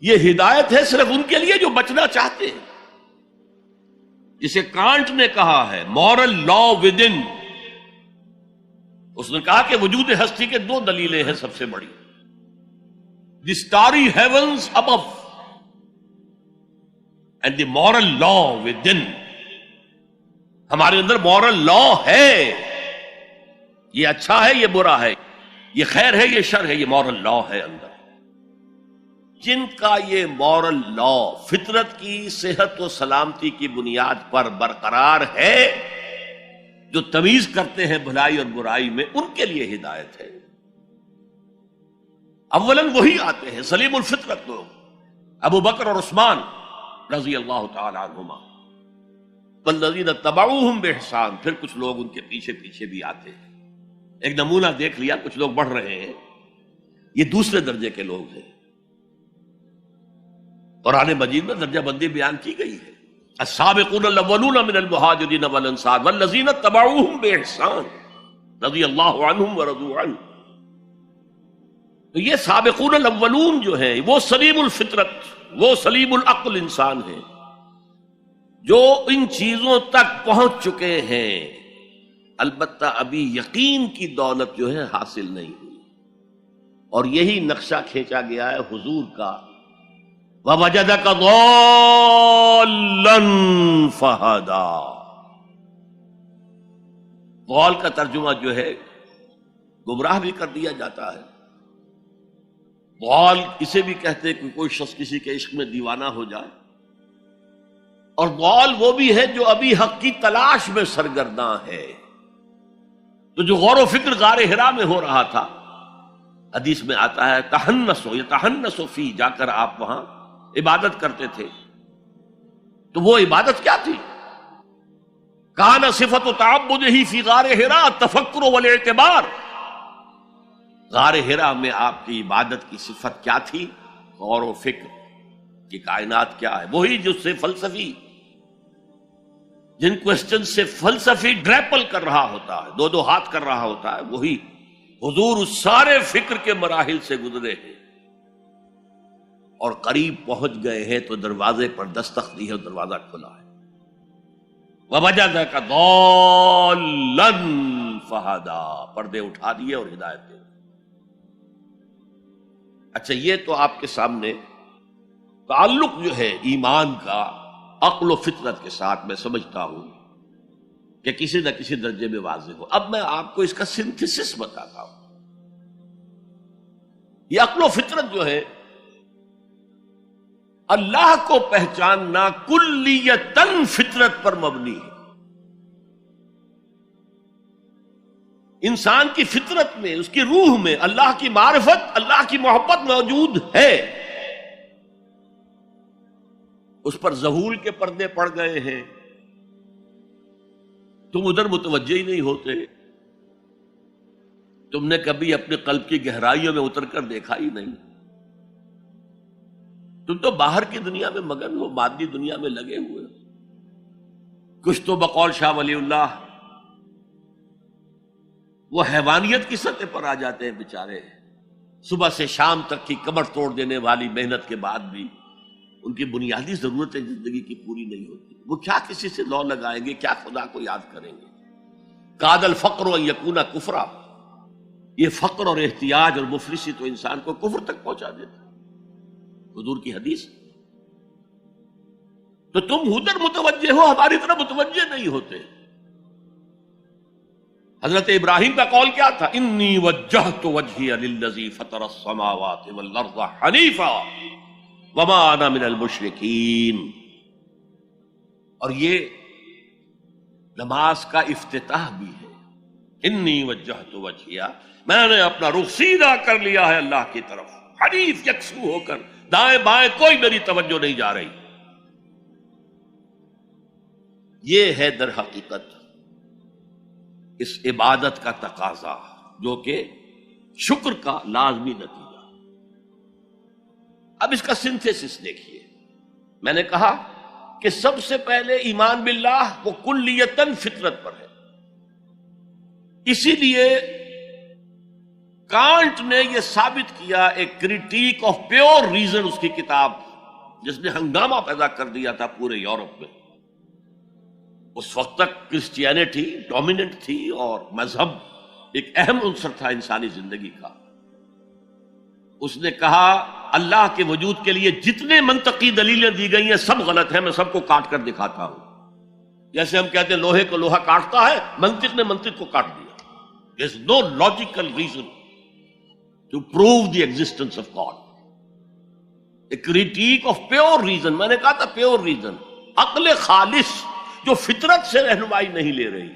یہ ہدایت ہے صرف ان کے لیے جو بچنا چاہتے ہیں. جسے کانٹ نے کہا ہے مورل لا ود ان. اس نے کہا کہ وجود ہستی کے دو دلیلیں ہیں سب سے بڑی. The starry heavens above and the moral law within. ہمارے اندر مورل لا ہے. یہ اچھا ہے، یہ برا ہے، یہ خیر ہے، یہ شر ہے، یہ مورل لا ہے اندر. جن کا یہ مورل لا فطرت کی صحت و سلامتی کی بنیاد پر برقرار ہے، جو تمیز کرتے ہیں بھلائی اور برائی میں، ان کے لیے ہدایت ہے. اولاً وہی آتے ہیں سلیم الفطرت لوگ، ابو بکر اور عثمان رضی اللہ تعالی عنہما، والذین اتبعوہم بإحسان. پھر کچھ لوگ ان کے پیچھے پیچھے بھی آتے ہیں. ایک نمونہ دیکھ لیا، کچھ لوگ بڑھ رہے ہیں، یہ دوسرے درجے کے لوگ ہیں. قرآن مجید میں درجہ بندی بیان کی گئی ہے. السابقون الاولون من المہاجرین والانصار والذین اتبعوہم بإحسان رضی اللہ عنہم ورضوا عنہ. تو یہ سابقون الاولون جو ہیں وہ سلیم الفطرت، وہ سلیم العقل انسان ہیں جو ان چیزوں تک پہنچ چکے ہیں. البتہ ابھی یقین کی دولت جو ہے حاصل نہیں ہوئی. اور یہی نقشہ کھینچا گیا ہے حضور کا، وَوَجَدَكَ ضَالًّا فَهَدَىٰ. ضال کا ترجمہ جو ہے گمراہ بھی کر دیا جاتا ہے. ضال اسے بھی کہتے ہیں کہ کوئی شخص کسی کے عشق میں دیوانہ ہو جائے. اور ضال وہ بھی ہے جو ابھی حق کی تلاش میں سرگرداں ہے. تو جو غور و فکر غار حرا میں ہو رہا تھا، حدیث میں آتا ہے تحنسو یتحنسو فی، جا کر آپ وہاں عبادت کرتے تھے. تو وہ عبادت کیا تھی؟ کان صفت تعبدہ فی غار حرا التفکر والاعتبار. غار حرا میں آپ کی عبادت کی صفت کیا تھی؟ غور و فکر کہ کائنات کیا ہے. وہی جس سے فلسفی، جن کوسچن سے فلسفی ڈریپل کر رہا ہوتا ہے، دو دو ہاتھ کر رہا ہوتا ہے، وہی حضور اس سارے فکر کے مراحل سے گزرے ہیں اور قریب پہنچ گئے ہیں. تو دروازے پر دستک دی ہے اور دروازہ کھلا ہے. وَوَجَدَكَ ضَالًّا فَهَدَىٰ. پردے اٹھا دیے اور ہدایت دے. اچھا، یہ تو آپ کے سامنے تعلق جو ہے ایمان کا عقل و فطرت کے ساتھ میں سمجھتا ہوں کہ کسی نہ کسی درجے میں واضح ہو. اب میں آپ کو اس کا سنتھسس بتاتا ہوں. یہ عقل و فطرت جو ہے اللہ کو پہچاننا کلیتاً فطرت پر مبنی ہے. انسان کی فطرت میں، اس کی روح میں اللہ کی معرفت، اللہ کی محبت موجود ہے. اس پر ظہول کے پردے پڑ گئے ہیں، تم ادھر متوجہ ہی نہیں ہوتے. تم نے کبھی اپنے قلب کی گہرائیوں میں اتر کر دیکھا ہی نہیں. تم تو باہر کی دنیا میں مگن ہو، مادی دنیا میں لگے ہوئے. کچھ تو بقول شاہ ولی اللہ وہ حیوانیت کی سطح پر آ جاتے ہیں بیچارے. صبح سے شام تک کی کمر توڑ دینے والی محنت کے بعد بھی ان کی بنیادی ضرورتیں زندگی کی پوری نہیں ہوتی. وہ کیا کسی سے لو لگائیں گے، کیا خدا کو یاد کریں گے. کاد الفقر ان یکون کفرا. یہ فقر اور احتیاج اور مفلسی تو انسان کو کفر تک پہنچا دیتا. حضور کی حدیث. تو تم ادھر متوجہ ہو، ہماری طرح متوجہ نہیں ہوتے. حضرت ابراہیم کا قول کیا تھا؟ انی وجہت وجہی للذی فطر السماوات والارض حنیفا وما انا من المشرکین. اور یہ نماز کا افتتاح بھی ہے. انی وجہت وجہی، میں نے اپنا رخ سیدھا کر لیا ہے اللہ کی طرف، حنیف یکسو ہو کر. دائیں بائیں کوئی میری توجہ نہیں جا رہی. یہ ہے در حقیقت اس عبادت کا تقاضا، جو کہ شکر کا لازمی نتیجہ. اب اس کا سنتھیسس دیکھیے. میں نے کہا کہ سب سے پہلے ایمان باللہ وہ کلیتاً فطرت پر ہے. اسی لیے کانٹ نے یہ ثابت کیا، ایک کریٹیک آف پیور ریزن، اس کی کتاب جس نے ہنگامہ پیدا کر دیا تھا پورے یورپ میں. اس وقت تک کرسچینٹی ڈومیننٹ تھی اور مذہب ایک اہم عنصر تھا انسانی زندگی کا. اس نے کہا اللہ کے وجود کے لیے جتنے منطقی دلیلیں دی گئی ہیں سب غلط ہیں، میں سب کو کاٹ کر دکھاتا ہوں. جیسے ہم کہتے ہیں لوہے کو لوہا کاٹتا ہے، منطق نے منطق کو کاٹ دیا. There is no logical reason to prove the existence of God. A critique of pure reason. میں نے کہا تھا پیور ریزن، عقل خالص جو فطرت سے رہنمائی نہیں لے رہی.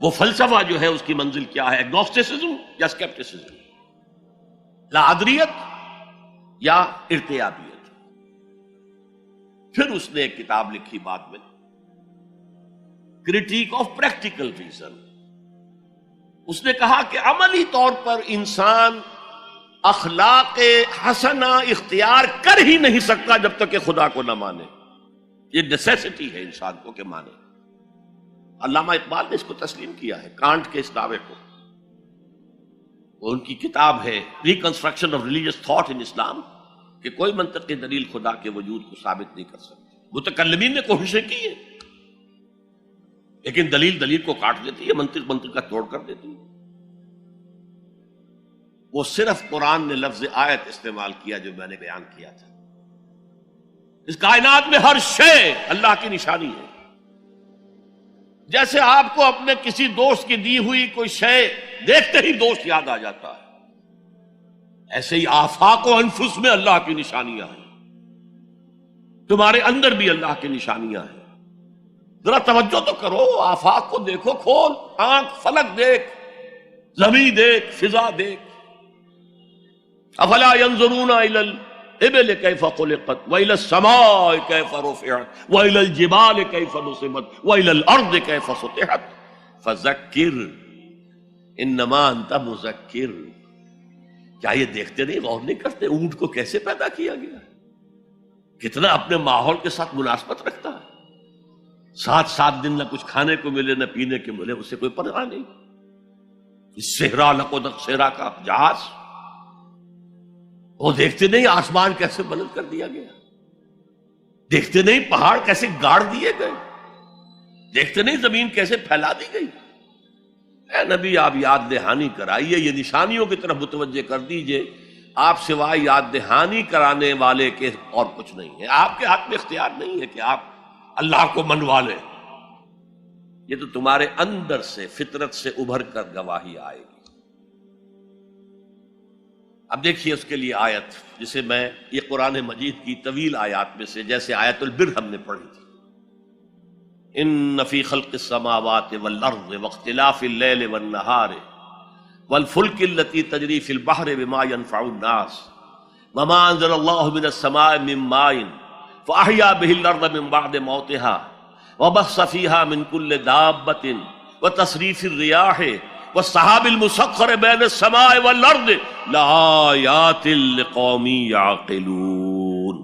وہ فلسفہ جو ہے اس کی منزل کیا ہے؟ ایگنوسٹسزم یا اسکیپٹسزم، لا ادریت یا ارتیابیت. پھر اس نے ایک کتاب لکھی بعد میں، کریٹیک آف پریکٹیکل ریزن. اس نے کہا کہ عملی طور پر انسان اخلاق حسنہ اختیار کر ہی نہیں سکتا جب تک کہ خدا کو نہ مانے. یہ نیسیسٹی ہے انسان کو کہ مانے. علامہ اقبال نے اس کو تسلیم کیا ہے، کانٹ کے اس دعوے کو. وہ ان کی کتاب ہے reconstruction of religious thought in Islam, کہ کوئی منطقی دلیل خدا کے وجود کو ثابت نہیں کر سکتی. متکلمین نے کوششیں کی ہیں لیکن دلیل کو کاٹ دیتی ہے، منطق کا توڑ کر دیتی ہے. وہ صرف قرآن نے لفظ آیت استعمال کیا جو میں نے بیان کیا تھا. اس کائنات میں ہر شے اللہ کی نشانی ہے. جیسے آپ کو اپنے کسی دوست کی دی ہوئی کوئی شے دیکھتے ہی دوست یاد آ جاتا ہے، ایسے ہی آفاق و انفس میں اللہ کی نشانیاں ہیں. تمہارے اندر بھی اللہ کی نشانیاں ہیں. ذرا توجہ تو کرو، آفاق کو دیکھو، کھول آنکھ، فلک دیکھ، زمین دیکھ، فضا دیکھ. افلا ينظرون الى الابل كيف خلقت والى السماء كيف رفعت والى الجبال كيف نصبت والى الارض كيف سطحت فذكر انما انت مذکر. کیا یہ دیکھتے نہیں، غور نہیں کرتے اونٹ کو کیسے پیدا کیا گیا، کتنا اپنے ماحول کے ساتھ مناسبت رکھتا ہے. 7 دن نہ کچھ کھانے کو ملے نہ پینے کو ملے، اسے کوئی پرواہ نہیں. صحرا لقد صحرا کا جہاز، وہ دیکھتے نہیں آسمان کیسے بلند کر دیا گیا، دیکھتے نہیں پہاڑ کیسے گاڑ دیے گئے، دیکھتے نہیں زمین کیسے پھیلا دی گئی. اے نبی آپ یاد دہانی کرائیے، یہ نشانیوں کی طرف متوجہ کر دیجئے. آپ سوائے یاد دہانی کرانے والے کے اور کچھ نہیں ہے. آپ کے ہاتھ میں اختیار نہیں ہے کہ آپ اللہ کو منوا لیں. یہ تو تمہارے اندر سے فطرت سے ابھر کر گواہی آئے گی. اب دیکھیے اس کے لیے آیت، جسے میں یہ قرآن مجید کی طویل آیات میں سے، جیسے آیت البر ہم نے پڑھی تھی، ان فی خلق السماوات والارض واختلاف اللیل والنہار والفلک التي تجری فی البحر بما ينفع الناس وما انزل اللہ من السماء من ماء فاحیا به الارض من بعد موتها وبث فیہا من کل دابۃ وتصریف الریاح والسحاب المسخر بین السماء والارض لآیات لقوم یعقلون.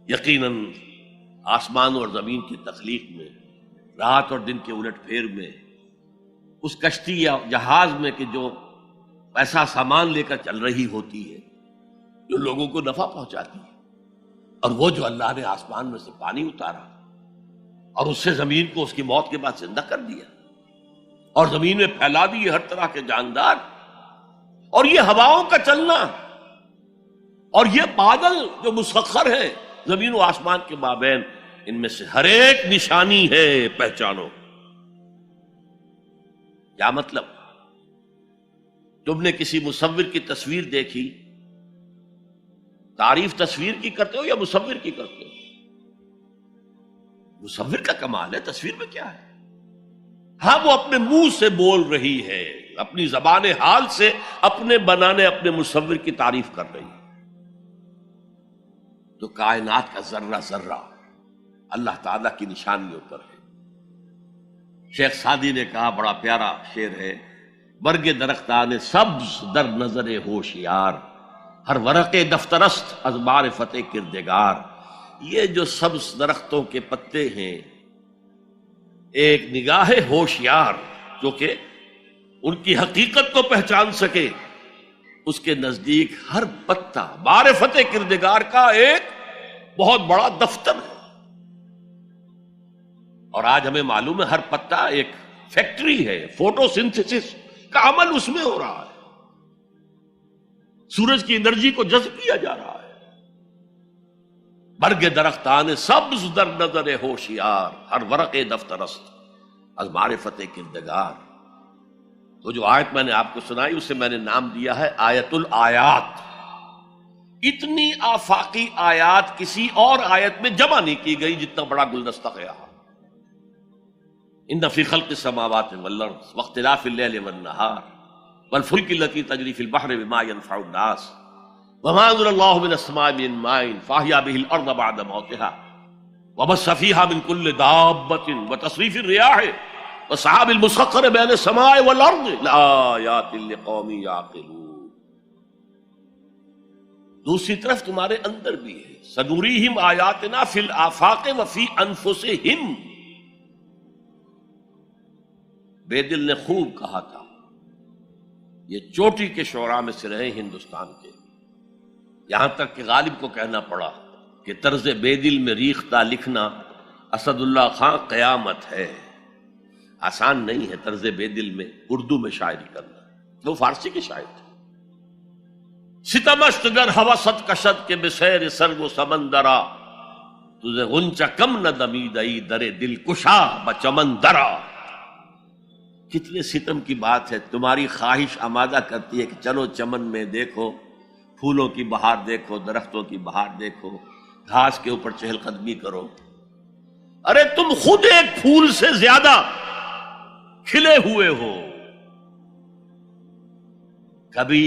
یقیناً آسمان اور زمین کی تخلیق میں، رات اور دن کے الٹ پھیر میں، اس کشتی یا جہاز میں کہ جو ایسا سامان لے کر چل رہی ہوتی ہے جو لوگوں کو نفع پہنچاتی ہے، اور وہ جو اللہ نے آسمان میں سے پانی اتارا اور اس سے زمین کو اس کی موت کے بعد زندہ کر دیا اور زمین میں پھیلا دیے ہر طرح کے جاندار، اور یہ ہواؤں کا چلنا اور یہ بادل جو مسخر ہے زمین و آسمان کے مابین، ان میں سے ہر ایک نشانی ہے، پہچانو. کیا مطلب؟ تم نے کسی مصور کی تصویر دیکھی، تعریف تصویر کی کرتے ہو یا مصور کی کرتے ہو؟ مصور کا کمال ہے، تصویر میں کیا ہے؟ ہاں وہ اپنے منہ سے بول رہی ہے، اپنی زبان حال سے اپنے بنانے اپنے مصور کی تعریف کر رہی ہے. تو کائنات کا ذرہ ذرہ اللہ تعالیٰ کی نشانیوں پر ہے. شیخ سعدی نے کہا، بڑا پیارا شعر ہے، برگ درختان سبز در نظر ہوشیار ہر ورق دفترست از معرفت کردگار. یہ جو سبز درختوں کے پتے ہیں، ایک نگاہ ہوشیار جو کہ ان کی حقیقت کو پہچان سکے، اس کے نزدیک ہر پتا معرفت کردگار کا ایک بہت بڑا دفتر ہے۔ اور آج ہمیں معلوم ہے ہر پتا ایک فیکٹری ہے، فوٹو سنتھسس کا عمل اس میں ہو رہا ہے، سورج کی انرجی کو جذب کیا جا رہا ہے۔ برگ درختان سبز در نظر ہوشیار، ہر ورق دفتر است از معرفت کردگار۔ تو جو آیت میں نے آپ کو سنائی اسے میں نے نام دیا ہے آیت الآیات۔ اتنی آفاقی آیات کسی اور آیت میں جمع نہیں کی گئی جتنا بڑا گلدستہ ہے یہاں۔ ان فی خلق السماوات والارض واختلاف اللیل والنہار والفلک التي تجری فی البحر بما ينفع الناس وما انزل اللہ من السماء من ماء فاحیا به الارض بعد موتها وبث فیہا من کل دابۃ وتصریف الرياح والسحاب المسخر بین السماء والارض لآیات لقوم یعقلون۔ دوسری طرف تمہارے اندر بھی ہے، سنوریہم آیاتنا فی الآفاق وفی انفسہم۔ بے دل نے خوب کہا تھا، یہ چوٹی کے شعراء میں سے رہے ہندوستان کے، یہاں تک کہ غالب کو کہنا پڑا کہ طرز بے دل میں ریختہ لکھنا اسد اللہ خان قیامت ہے۔ آسان نہیں ہے طرز بے دل میں اردو میں شاعری کرنا، وہ فارسی کے شاعر تھے۔ ستمست گر ہوست کشد کے بسیر سر و سمندرا تجھے غنچہ کم نہ دمیدئی در دل کشا بچمن درا۔ کتنے ستم کی بات ہے، تمہاری خواہش آمادہ کرتی ہے کہ چلو چمن میں دیکھو، پھولوں کی بہار دیکھو، درختوں کی بہار دیکھو، گھاس کے اوپر چہل قدمی کرو۔ ارے تم خود ایک پھول سے زیادہ کھلے ہوئے ہو۔ کبھی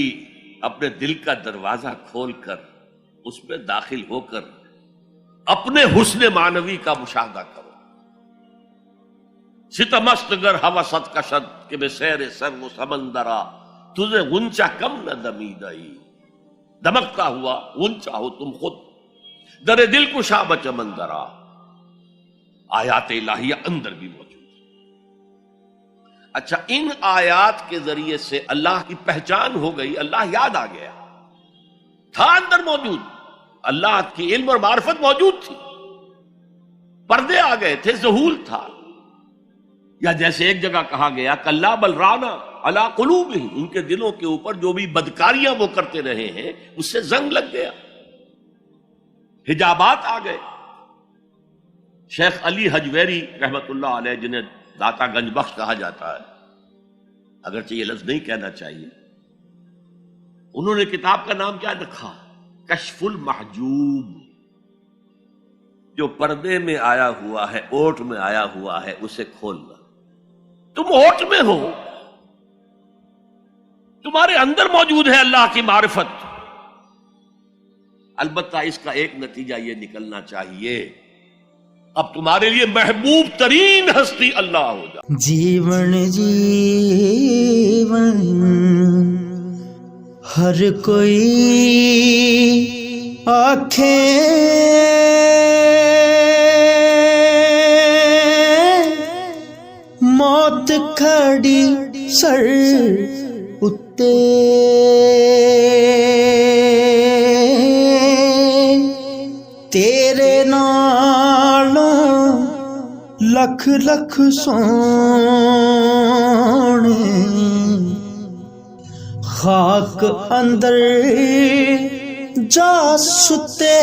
اپنے دل کا دروازہ کھول کر اس میں داخل ہو کر اپنے حسن معنوی کا مشاہدہ کرو۔ ستمست گر ہوست کشد کہ بے سیر سر و سمندرا تجھے غنچہ کم نہ دمیدئی، دمکتا ہوا غنچہ ہو تم خود در دل کشا بچمندرا۔ آیات الہیہ اندر بھی موجود ہے۔ اچھا، ان آیات کے ذریعے سے اللہ کی پہچان ہو گئی، اللہ یاد آ گیا، تھا اندر موجود، اللہ کی علم اور معرفت موجود تھی، پردے آ گئے تھے، ظہور تھا۔ یا جیسے ایک جگہ کہا گیا کلا بل رانا علی قلوبہم، ان کے دلوں کے اوپر جو بھی بدکاریاں وہ کرتے رہے ہیں اس سے زنگ لگ گیا، حجابات آ گئے۔ شیخ علی حجویری رحمت اللہ علیہ، جنہیں داتا گنج بخش کہا جاتا ہے، اگرچہ یہ لفظ نہیں کہنا چاہیے، انہوں نے کتاب کا نام کیا رکھا؟ کشف المحجوب۔ جو پردے میں آیا ہوا ہے، اوٹ میں آیا ہوا ہے، اسے کھولنا۔ تم اوٹ میں ہو، تمہارے اندر موجود ہے اللہ کی معرفت۔ البتہ اس کا ایک نتیجہ یہ نکلنا چاہیے، اب تمہارے لیے محبوب ترین ہستی اللہ ہو جائے۔ جیون جیون ہر کوئی آنکھیں موت کھڑی سر اتے، تیرے نالوں لکھ لکھ سونے، خاک اندر جا ستے